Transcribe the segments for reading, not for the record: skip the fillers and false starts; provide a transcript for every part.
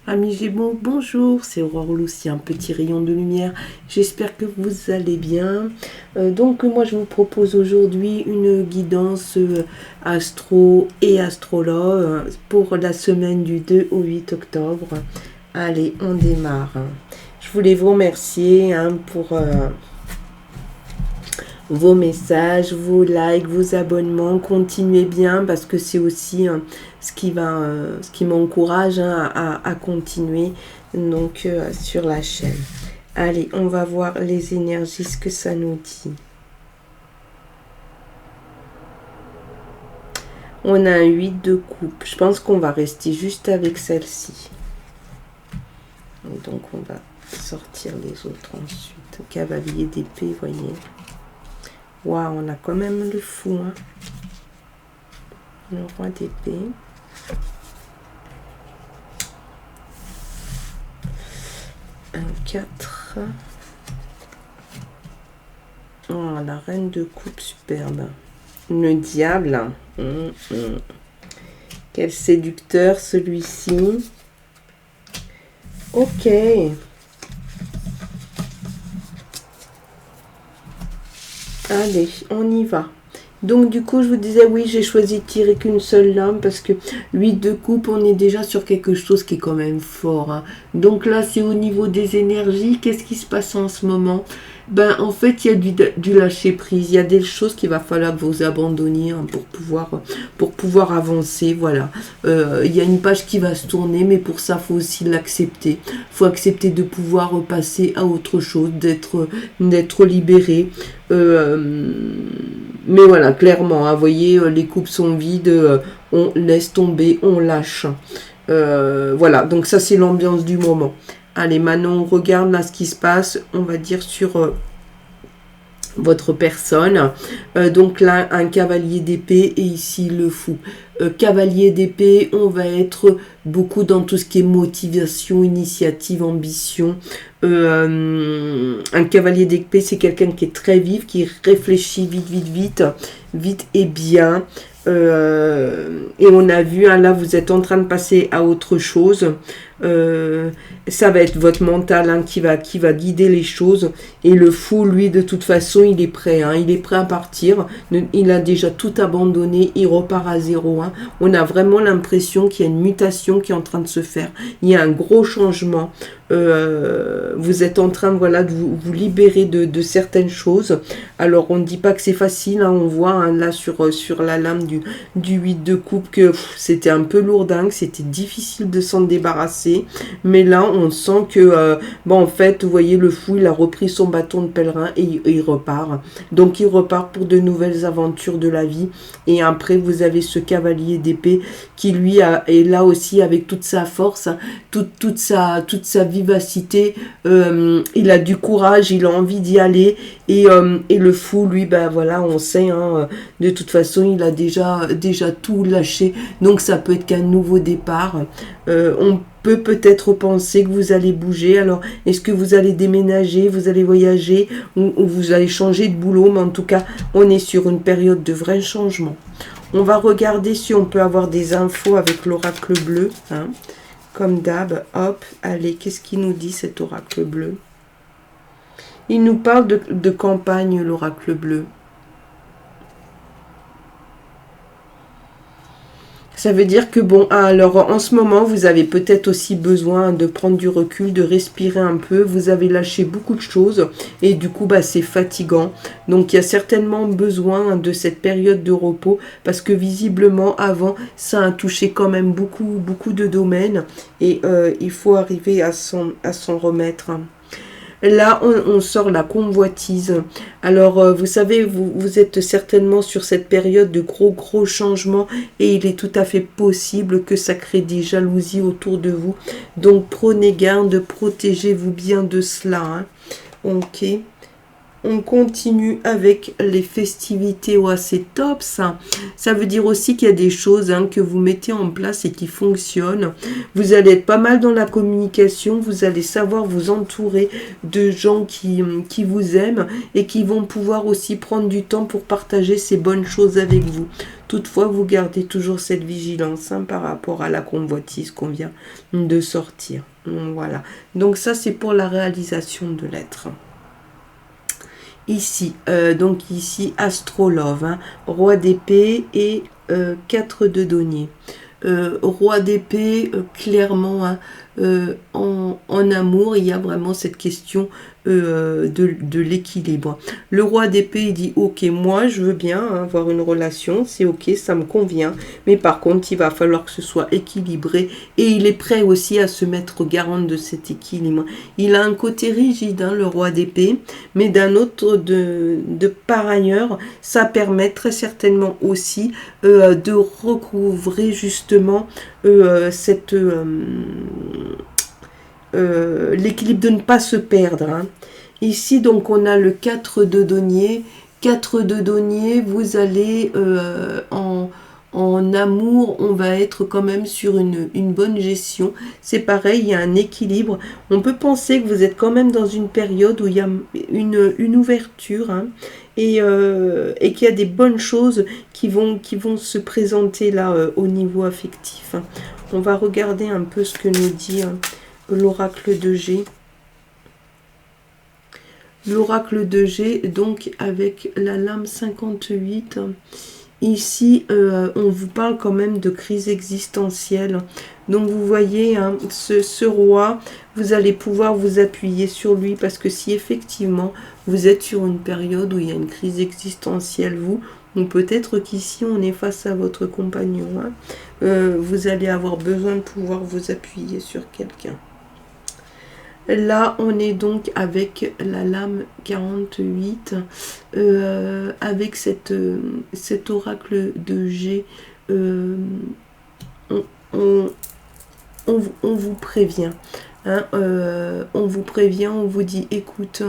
Amis Gémeaux, bonjour, c'est Aurore Lucie, un petit rayon de lumière. J'espère que vous allez bien. Moi je vous propose aujourd'hui une guidance astro et astrologue pour la semaine du 2 au 8 octobre. Allez, on démarre. Je voulais vous remercier pour vos messages, vos likes, vos abonnements. Continuez bien parce que c'est aussi ce qui m'encourage à continuer sur la chaîne. Allez, on va voir les énergies, ce que ça nous dit. On a un 8 de coupe. Je pense qu'on va rester juste avec celle-ci. Donc on va sortir les autres ensuite. Cavalier d'épée, vous voyez. Waouh, on a quand même le fou. Hein. Le roi d'épée. Un 4. Oh, la reine de coupe, superbe. Le diable. Quel séducteur celui-ci. Ok. Allez, on y va. Donc du coup, je vous disais, oui, j'ai choisi de tirer qu'une seule lame parce que 8 de coupe, on est déjà sur quelque chose qui est quand même fort. Hein. Donc là, c'est au niveau des énergies. Qu'est-ce qui se passe en ce moment? Ben, en fait, il y a du lâcher prise. Il y a des choses qu'il va falloir que vous abandonniez hein, pour pouvoir avancer. Voilà. Il y a une page qui va se tourner, mais pour ça, il faut aussi l'accepter. Il faut accepter de pouvoir passer à autre chose, d'être libéré. Mais voilà, clairement, vous voyez, les coupes sont vides, on laisse tomber, on lâche. Voilà, donc ça c'est l'ambiance du moment. Allez, maintenant on regarde là ce qui se passe, on va dire sur votre personne. Donc là, un cavalier d'épée et ici le fou. Cavalier d'épée, on va être beaucoup dans tout ce qui est motivation, initiative, ambition. Un cavalier d'épée, c'est quelqu'un qui est très vif, qui réfléchit vite et bien. Et on a vu, hein, là vous êtes en train de passer à autre chose. Ça va être votre mental hein, qui va guider les choses. Et le fou, lui, de toute façon, il est prêt. Hein, il est prêt à partir. Il a déjà tout abandonné. Il repart à zéro. Hein. On a vraiment l'impression qu'il y a une mutation qui est en train de se faire. Il y a un gros changement. Vous êtes en train voilà, de vous libérer de certaines choses. Alors, on ne dit pas que c'est facile. Hein, on voit hein, là sur la lame du 8 de coupe que c'était un peu lourdingue. C'était difficile de s'en débarrasser. Mais là, on sent que, en fait, vous voyez, le fou, il a repris son bâton de pèlerin et il repart. Donc, il repart pour de nouvelles aventures de la vie. Et après, vous avez ce cavalier d'épée qui, lui, est là aussi avec toute sa force, hein, toute sa vivacité. Il a du courage, il a envie d'y aller. Et le fou, lui, ben voilà, on sait, hein, de toute façon, il a déjà tout lâché. Donc, ça peut être qu'un nouveau départ. On peut-être penser que vous allez bouger. Alors, est-ce que vous allez déménager, vous allez voyager ou vous allez changer de boulot? Mais en tout cas, on est sur une période de vrai changement. On va regarder si on peut avoir des infos avec l'oracle bleu. Hein. Comme d'hab, hop, allez, qu'est-ce qu'il nous dit cet oracle bleu? Il nous parle de campagne, l'oracle bleu. Ça veut dire que bon, alors en ce moment, vous avez peut-être aussi besoin de prendre du recul, de respirer un peu. Vous avez lâché beaucoup de choses et du coup, c'est fatigant. Donc, il y a certainement besoin de cette période de repos parce que visiblement, avant, ça a touché quand même beaucoup de domaines et il faut arriver à s'en remettre. Là, on sort la convoitise. Alors, vous savez, vous êtes certainement sur cette période de gros changements et il est tout à fait possible que ça crée des jalousies autour de vous. Donc, prenez garde, protégez-vous bien de cela. Hein. Ok. On continue avec les festivités. Ouais, c'est top ça. Ça veut dire aussi qu'il y a des choses que vous mettez en place et qui fonctionnent. Vous allez être pas mal dans la communication. Vous allez savoir vous entourer de gens qui vous aiment et qui vont pouvoir aussi prendre du temps pour partager ces bonnes choses avec vous. Toutefois, vous gardez toujours cette vigilance par rapport à la convoitise qu'on vient de sortir. Voilà. Donc ça, c'est pour la réalisation de l'être. Ici, donc ici, Astrolove, roi d'épée et 4 de denier. Roi d'épée, clairement, en amour, il y a vraiment cette question de l'équilibre. Le roi d'épée, il dit, ok, moi, je veux bien avoir une relation, c'est ok, ça me convient, mais par contre, il va falloir que ce soit équilibré, et il est prêt aussi à se mettre garant de cet équilibre. Il a un côté rigide, le roi d'épée, mais d'un autre, par ailleurs, ça permet très certainement aussi de recouvrer justement l'équilibre, de ne pas se perdre. Ici, donc, on a le 4 de denier. 4 de denier, vous allez en amour, on va être quand même sur une bonne gestion. C'est pareil, il y a un équilibre. On peut penser que vous êtes quand même dans une période où il y a une ouverture et qu'il y a des bonnes choses qui vont se présenter là au niveau affectif. On va regarder un peu ce que nous dit l'oracle de G. L'oracle de G, donc avec la lame 58. Ici, on vous parle quand même de crise existentielle. Donc, vous voyez, ce roi, vous allez pouvoir vous appuyer sur lui parce que si effectivement, vous êtes sur une période où il y a une crise existentielle, ou peut-être qu'ici, on est face à votre compagnon, vous allez avoir besoin de pouvoir vous appuyer sur quelqu'un. Là, on est donc avec la lame 48, avec cet oracle de G. On vous prévient. On vous prévient, on vous dit, écoute,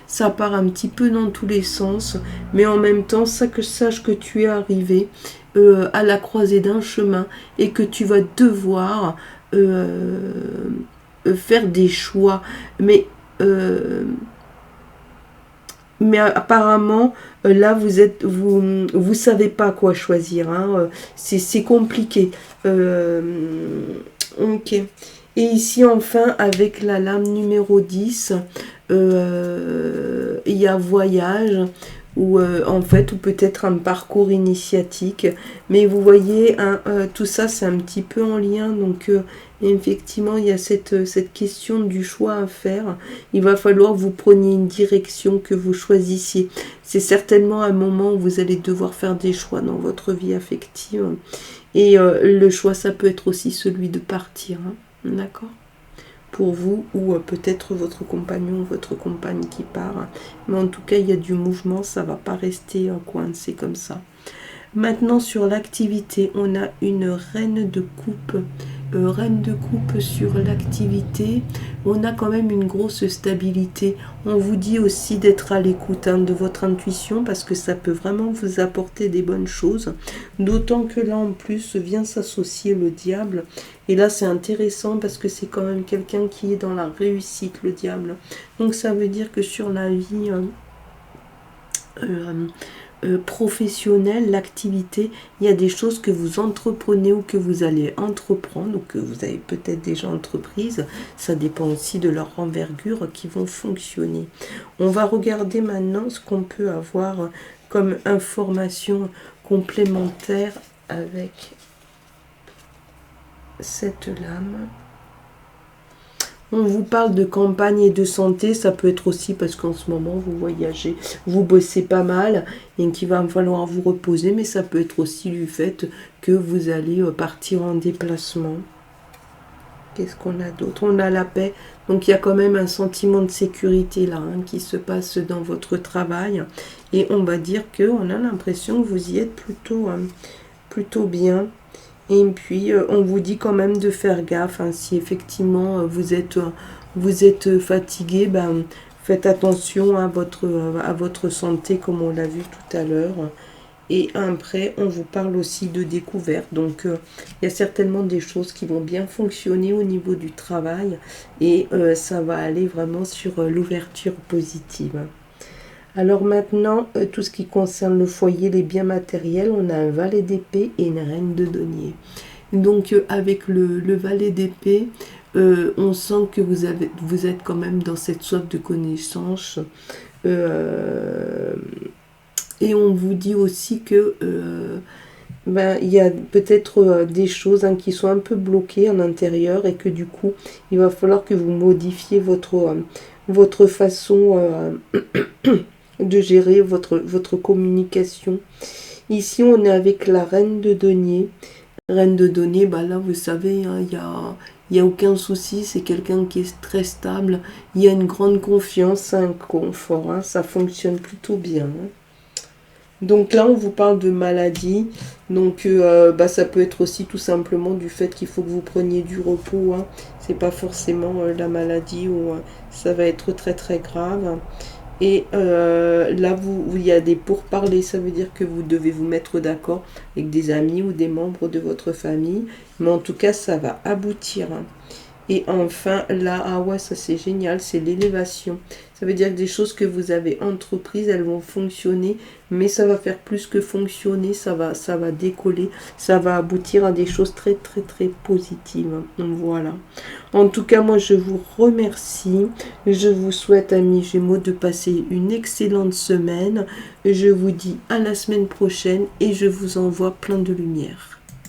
ça part un petit peu dans tous les sens, mais en même temps, sache que tu es arrivé à la croisée d'un chemin et que tu vas devoir faire des choix, mais apparemment là vous savez pas quoi choisir, c'est compliqué. Ok. Et ici enfin avec la lame numéro 10, il y a voyage, ou en fait, ou peut-être un parcours initiatique, mais vous voyez, tout ça c'est un petit peu en lien, donc effectivement il y a cette question du choix à faire. Il va falloir que vous preniez une direction, que vous choisissiez. C'est certainement un moment où vous allez devoir faire des choix dans votre vie affective, et le choix ça peut être aussi celui de partir, d'accord, pour vous, ou peut-être votre compagnon ou votre compagne qui part. Mais en tout cas, il y a du mouvement, ça ne va pas rester coincé comme ça. Maintenant, sur l'activité, on a une reine de coupe. Reine de coupe sur l'activité. On a quand même une grosse stabilité. On vous dit aussi d'être à l'écoute de votre intuition parce que ça peut vraiment vous apporter des bonnes choses. D'autant que là, en plus, vient s'associer le diable. Et là, c'est intéressant parce que c'est quand même quelqu'un qui est dans la réussite, le diable. Donc, ça veut dire que sur la vie professionnelle, l'activité, il y a des choses que vous entreprenez ou que vous allez entreprendre ou que vous avez peut-être déjà entreprises. Ça dépend aussi de leur envergure qui vont fonctionner. On va regarder maintenant ce qu'on peut avoir comme information complémentaire avec cette lame. On vous parle de campagne et de santé, ça peut être aussi parce qu'en ce moment vous voyagez, vous bossez pas mal et qu'il va falloir vous reposer, mais ça peut être aussi du fait que vous allez partir en déplacement. Qu'est-ce qu'on a d'autre? On a la paix, donc il y a quand même un sentiment de sécurité là qui se passe dans votre travail et on va dire qu'on a l'impression que vous y êtes plutôt bien. Et puis, on vous dit quand même de faire gaffe. Si effectivement vous êtes fatigué, Faites attention à votre santé, comme on l'a vu tout à l'heure. Et après, on vous parle aussi de découverte. Donc, il y a certainement des choses qui vont bien fonctionner au niveau du travail. Et ça va aller vraiment sur l'ouverture positive. Alors maintenant, tout ce qui concerne le foyer, les biens matériels, on a un valet d'épée et une reine de denier. Donc, avec le valet d'épée, on sent que vous êtes quand même dans cette soif de connaissance. Et on vous dit aussi que il y a peut-être des choses qui sont un peu bloquées en intérieur et que du coup, il va falloir que vous modifiez votre façon de gérer votre communication. Ici, on est avec la reine de denier. Reine de denier, là, vous savez, il y a aucun souci, c'est quelqu'un qui est très stable. Il y a une grande confiance, un confort, ça fonctionne plutôt bien. Donc là, on vous parle de maladie. Donc ça peut être aussi tout simplement du fait qu'il faut que vous preniez du repos. C'est pas forcément la maladie où ça va être très très grave. Et là, il y a des pourparlers. Ça veut dire que vous devez vous mettre d'accord avec des amis ou des membres de votre famille. Mais en tout cas, ça va aboutir. Et enfin, là, ah ouais, ça c'est génial, c'est l'élévation. Ça veut dire que des choses que vous avez entreprises, elles vont fonctionner, mais ça va faire plus que fonctionner, ça va décoller, ça va aboutir à des choses très très très positives. Donc voilà. En tout cas, moi je vous remercie. Je vous souhaite, amis Gémeaux, de passer une excellente semaine. Je vous dis à la semaine prochaine et je vous envoie plein de lumière.